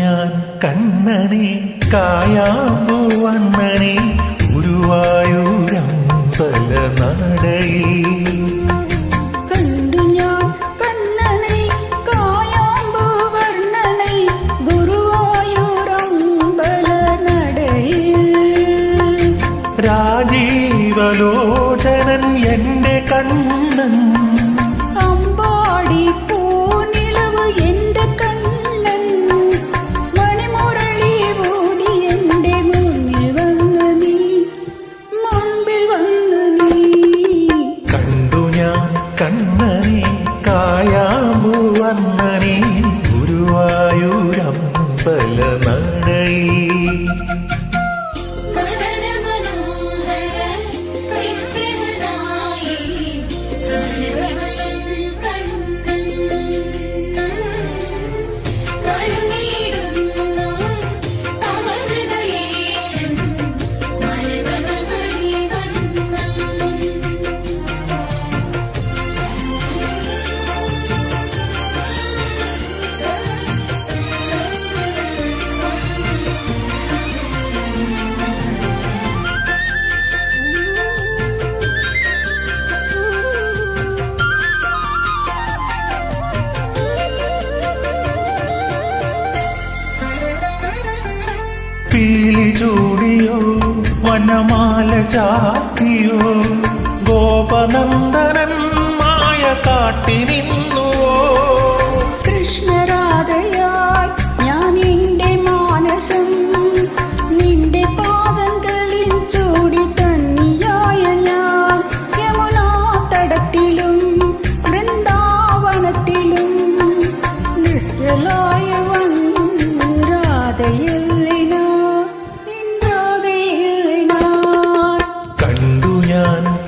ഞാൻ കണ്ണനെ കായാമ്പൂവണ്ണനെ ഗുരുവായൂരമ്പല നടയിൽ രാജീവലോചനൻ എന്റെ കണ്ണൻ അമ്പാടി പൂനിലവ് എന്റെ കണ്ണൻ മണിമുരളി ഊതി എന്റെ മുന്നിൽ വന്നു നീ കണ്ടു ഞാൻ കണ്ണനെ കായാമ്പൂവണ്ണനെ ഗുരുവായൂരമ്പല നടയിൽ പീലി ചൂടിയോ വനമാല ചാത്തിയോ ഗോപനന്ദനൻ മായ കാട്ടി നിന്നുവോ കൃഷ്ണരാധയായി ഞാൻ എന്റെ മാനസം നിന്റെ പാദങ്ങളിൽ ചൂടി തന്നിയായ ഞാൻ യമുനാ തടത്തിലും വൃന്ദാവനത്തിലും നിത്യലായ വന്നു രാധയിൽ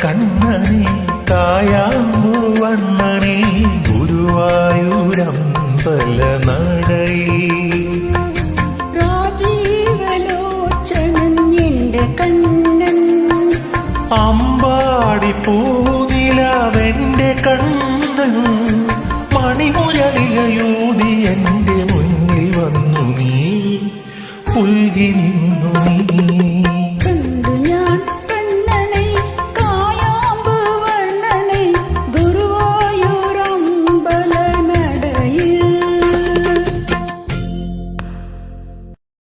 കണ്ണനെ കായാമ്പൂവണ്ണനെ ഗുരുവായൂരമ്പല നടയിൽ രാജീവലോചനൻ എന്റെ കണ്ണൻ അമ്പാടി പൂനിലവെന്റെ കണ്ണൻ മണിമുരളികയൂതി എന്റെ മുന്നിൽ വന്നു നീ പുൽകി